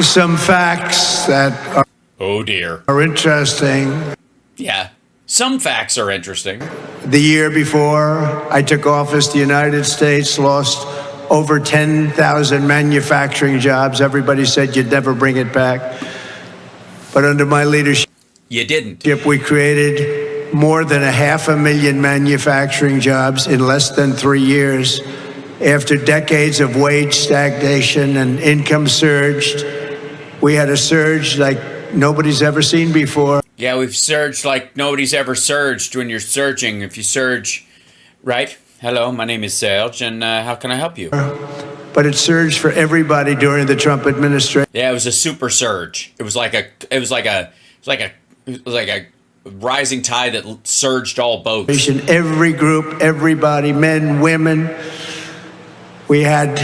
Some facts that Oh dear. are interesting. Yeah. Some facts are interesting. The year before I took office, the United States lost over 10,000 manufacturing jobs. Everybody said you'd never bring it back. But under my leadership, You didn't. we created more than 500,000 manufacturing jobs in less than 3 years. After decades of wage stagnation and income surged, we had a surge like nobody's ever seen before. Yeah, we've surged like nobody's ever surged when you're surging. If you surge, right? Hello, my name is Serge, and how can I help you? But it surged for everybody during the Trump administration. Yeah, it was a super surge. It was like a rising tide that surged all boats. Every group, everybody, men, women. We had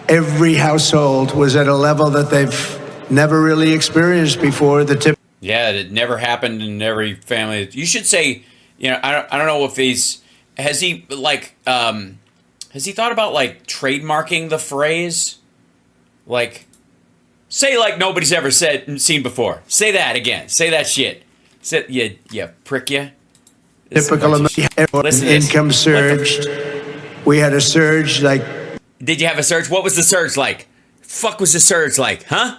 every household was at a level that they've never really experienced before. Yeah, it never happened in every family. You should say, you know, I don't know if has he thought about like trademarking the phrase? Like, say like nobody's ever seen before. Say that again. Say that shit. Say, yeah, prick ya. Typical American income surged. We had a surge like. Did you have a surge? What was the surge like? Fuck was the surge like, huh?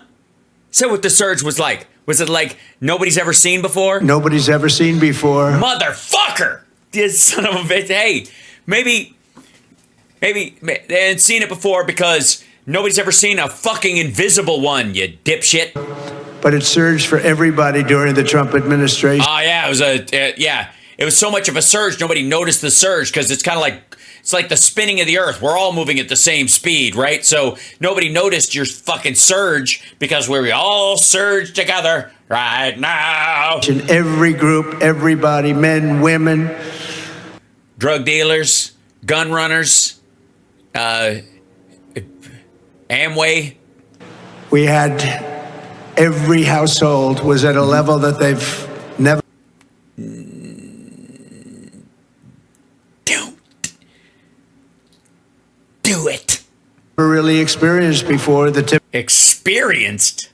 Say what the surge was like. Was it like nobody's ever seen before? Nobody's ever seen before. Motherfucker! This son of a bitch. Hey, maybe they hadn't seen it before because nobody's ever seen a fucking invisible one, you dipshit. But it surged for everybody during the Trump administration. Oh yeah, it was so much of a surge, nobody noticed the surge because it's kind of like, it's like the spinning of the earth. We're all moving at the same speed, right? So nobody noticed your fucking surge because we all surge together right now. In every group, everybody, men, women. Drug dealers, gun runners, Amway. We had every household was at a level that they've never. Do it. Never really experienced before. Experienced?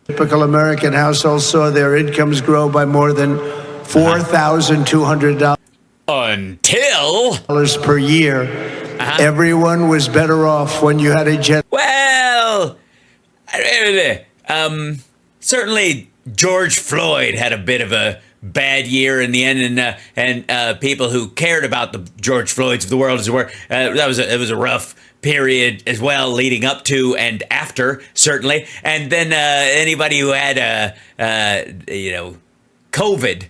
Typical American household saw their incomes grow by more than $4,200 until per year. Everyone was better off when you had a Well, certainly George Floyd had a bit of a bad year in the end, and people who cared about the George Floyds of the world as it were, it was a rough period as well, leading up to and after, certainly. And then anybody who had COVID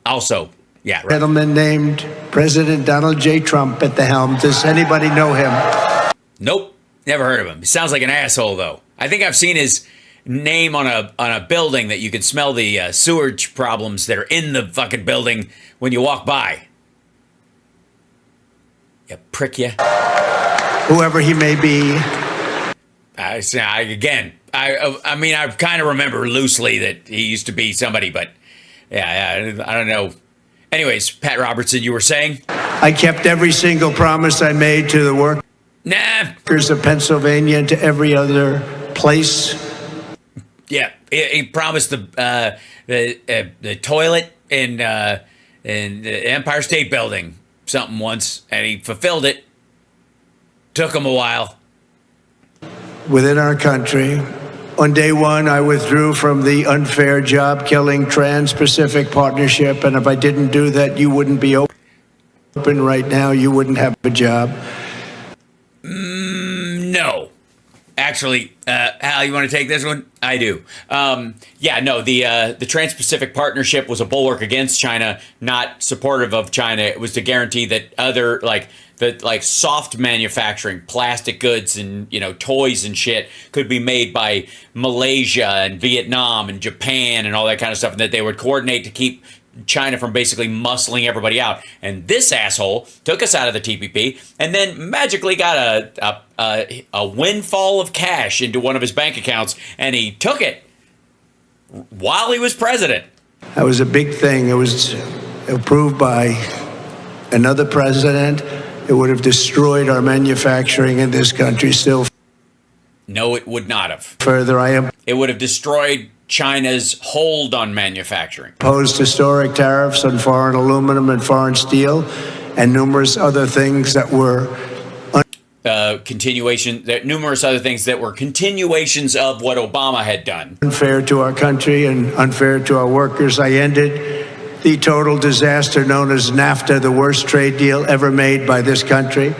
also. Yeah, right. Gentleman named President Donald J. Trump at the helm. Does anybody know him? Nope, never heard of him. He sounds like an asshole, though. I think I've seen his name on a building that you can smell the sewage problems that are in the fucking building when you walk by. You prick ya. Whoever he may be. I mean, I kind of remember loosely that he used to be somebody, but yeah, I don't know. Anyways, Pat Robertson, you were saying? I kept every single promise I made to the workers of Pennsylvania and to every other place. Yeah, he promised the toilet in the Empire State Building something once, and he fulfilled it. Took him a while. Within our country, on day one, I withdrew from the unfair job-killing Trans-Pacific Partnership, and if I didn't do that, you wouldn't be open right now. You wouldn't have a job. No. Actually, Hal, you want to take this one? I do. The Trans-Pacific Partnership was a bulwark against China, not supportive of China. It was to guarantee that other, soft manufacturing, plastic goods and, toys and shit could be made by Malaysia and Vietnam and Japan and all that kind of stuff, and that they would coordinate to keep China from basically muscling everybody out. And this asshole took us out of the TPP and then magically got a windfall of cash into one of his bank accounts, and he took it while he was president. That was a big thing. It was approved by another president. It would have destroyed our manufacturing in this country still No, it would not have. further. I It would have destroyed China's hold on manufacturing. imposed historic tariffs on foreign aluminum and foreign steel and numerous other things that were Numerous other things that were continuations of what Obama had done. unfair to our country and unfair to our workers. I ended the total disaster known as NAFTA, the worst trade deal ever made by this country.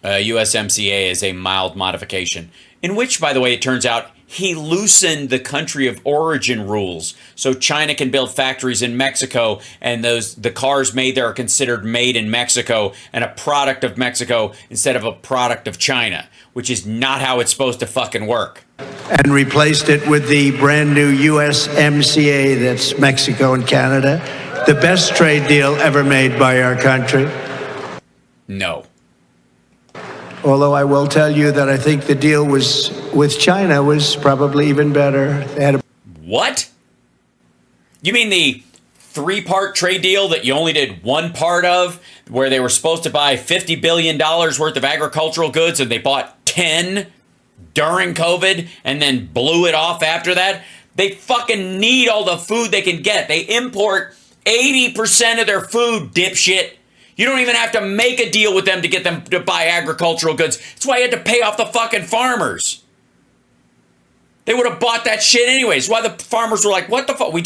USMCA is a mild modification, in which, by the way, it turns out he loosened the country of origin rules, so China can build factories in Mexico, and the cars made there are considered made in Mexico and a product of Mexico instead of a product of China, which is not how it's supposed to fucking work. And replaced it with the brand new USMCA, that's Mexico and Canada, the best trade deal ever made by our country. No. Although I will tell you that I think the deal with China was probably even better. They had a What? You mean the three-part trade deal that you only did one part of, where they were supposed to buy $50 billion worth of agricultural goods and they bought 10 during COVID and then blew it off after that? They fucking need all the food they can get. They import 80% of their food, dipshit. You don't even have to make a deal with them to get them to buy agricultural goods. That's why you had to pay off the fucking farmers. They would have bought that shit anyways. Why the farmers were like, what the fuck? We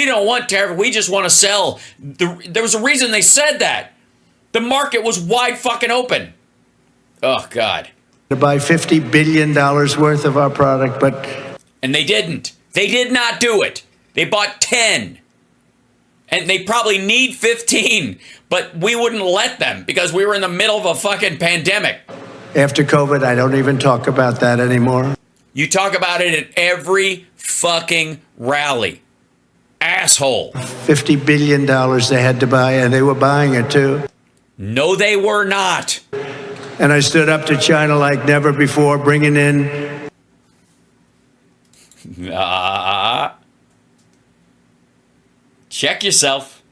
don't want tariff. We just want to sell. There was a reason they said that. The market was wide fucking open. Oh, God. to buy $50 billion worth of our product, but... And they didn't. They did not do it. They bought 10. And they probably need 15, but we wouldn't let them because we were in the middle of a fucking pandemic. After COVID, I don't even talk about that anymore. You talk about it at every fucking rally. Asshole. $50 billion they had to buy, and they were buying it too. No, they were not. And I stood up to China like never before, bringing in... Check yourself.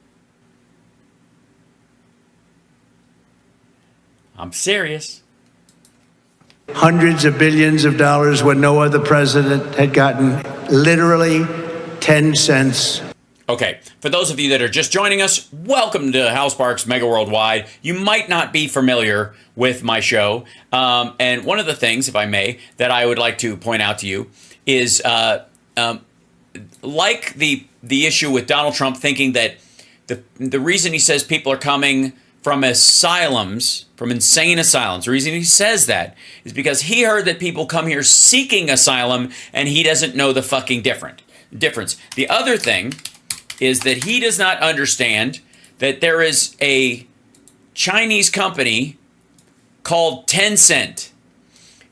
I'm serious. Hundreds of billions of dollars when no other president had gotten literally 10 cents. Okay, for those of you that are just joining us, welcome to Hal Sparks Mega Worldwide. You might not be familiar with my show. And one of the things, if I may, that I would like to point out to you is like the issue with Donald Trump thinking that the reason he says people are coming from asylums, from insane asylums, the reason he says that is because he heard that people come here seeking asylum and he doesn't know the fucking difference. The other thing is that he does not understand that there is a Chinese company called Tencent,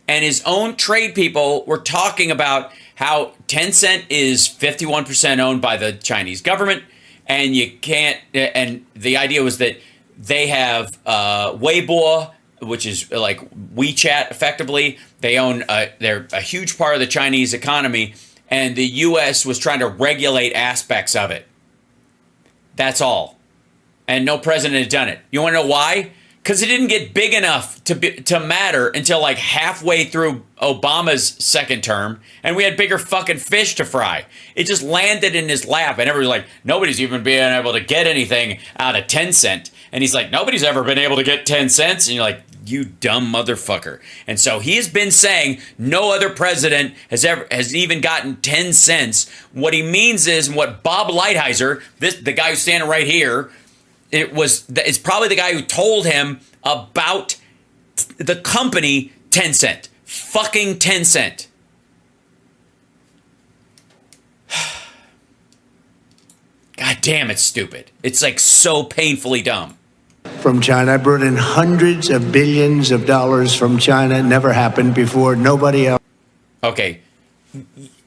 and his own trade people were talking about how Tencent is 51% owned by the Chinese government, and you can't, and the idea was that they have Weibo, which is like WeChat effectively. They own, they're a huge part of the Chinese economy, and the U.S. was trying to regulate aspects of it. That's all. And no president had done it. You want to know why? Because it didn't get big enough to matter until like halfway through Obama's second term, and we had bigger fucking fish to fry. It just landed in his lap, and everybody's like, nobody's even being able to get anything out of Tencent. And he's like, nobody's ever been able to get 10 cents. And you're like, you dumb motherfucker. And so he has been saying no other president has even gotten 10 cents. What he means is, and what Bob Lighthizer, the guy who's standing right here, it's probably the guy who told him about the company Tencent. Fucking Tencent. God damn, it's stupid. It's like so painfully dumb. From China. I brought in hundreds of billions of dollars from China. Never happened before. Nobody else. Okay.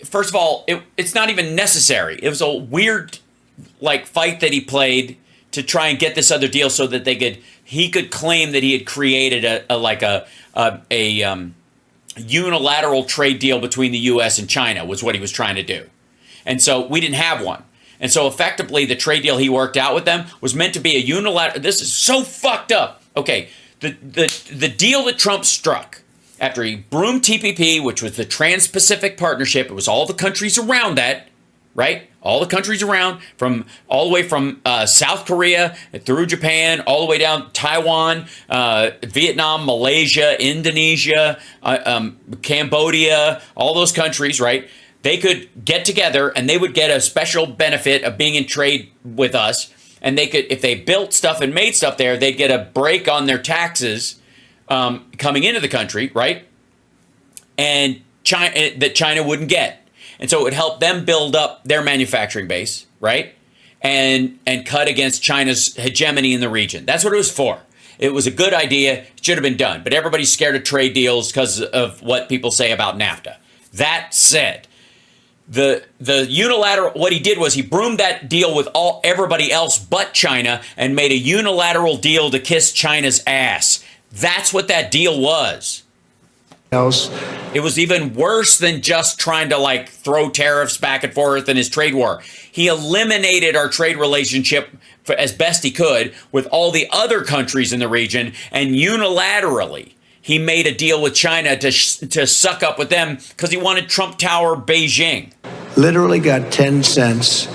First of all, it's not even necessary. It was a weird like fight that he played to try and get this other deal so that he could claim that he had created a unilateral trade deal between the U.S. and China was what he was trying to do. And so we didn't have one. And so effectively the trade deal he worked out with them was meant to be a unilateral. This is so fucked up. Okay, the deal that Trump struck after he broomed TPP, which was the Trans-Pacific Partnership, it was all the countries around that, right? All the countries around, from all the way from South Korea through Japan, all the way down Taiwan, Vietnam, Malaysia, Indonesia, Cambodia, all those countries, right? They could get together and they would get a special benefit of being in trade with us. And they could, if they built stuff and made stuff there, they'd get a break on their taxes coming into the country, right? And China wouldn't get. And so it would help them build up their manufacturing base, right? And cut against China's hegemony in the region. That's what it was for. It was a good idea. It should have been done. But everybody's scared of trade deals because of what people say about NAFTA. That said, the unilateral, what he did was he broomed that deal with everybody else but China and made a unilateral deal to kiss China's ass. That's what that deal was. Else. It was even worse than just trying to like throw tariffs back and forth in his trade war. He eliminated our trade relationship as best he could with all the other countries in the region, and unilaterally he made a deal with China to suck up with them because he wanted Trump Tower Beijing. Literally got 10 cents.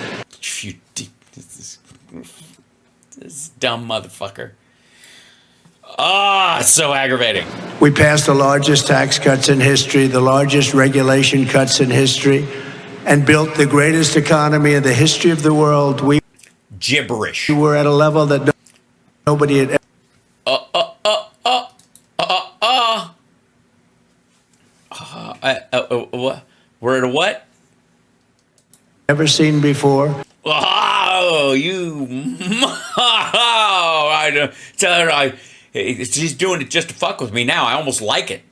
This dumb motherfucker. Ah, it's so aggravating. We passed the largest tax cuts in history, the largest regulation cuts in history, and built the greatest economy in the history of the world. We Gibberish. were at a level that nobody had We're at a what? ever seen before. Oh, he's doing it just to fuck with me now. I almost like it.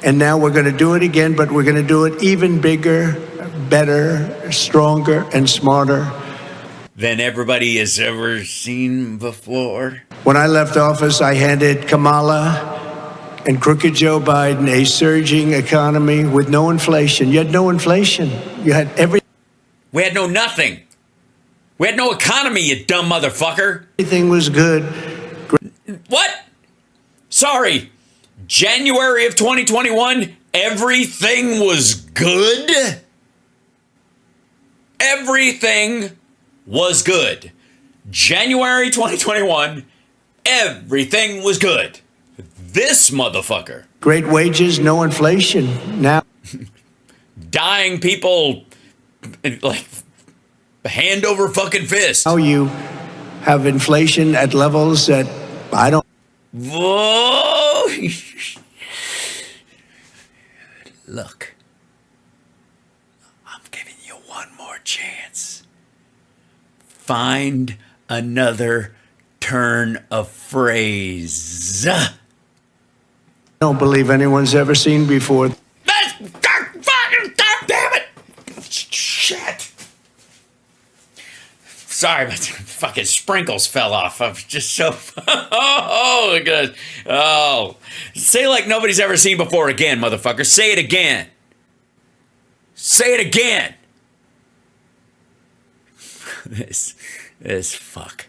And now we're going to do it again, but we're going to do it even bigger, better, stronger, and smarter than everybody has ever seen before. When I left office, I handed Kamala and crooked Joe Biden a surging economy with no inflation. You had no inflation. You had everything. We had no nothing. We had no economy, you dumb motherfucker. Everything was good. What? Sorry. January of 2021, everything was good? Everything was good. January 2021, everything was good. This motherfucker. Great wages, no inflation. Now, dying people like hand over fucking fist. now you have inflation at levels that I don't. Whoa. Look, I'm giving you one more chance. Find another turn of phrase. don't believe anyone's ever seen before. That's fucking damn it! Shit. Sorry, but fucking sprinkles fell off. I was just so. Oh my god. Oh, say like nobody's ever seen before again, motherfucker. Say it again. Say it again. This fuck.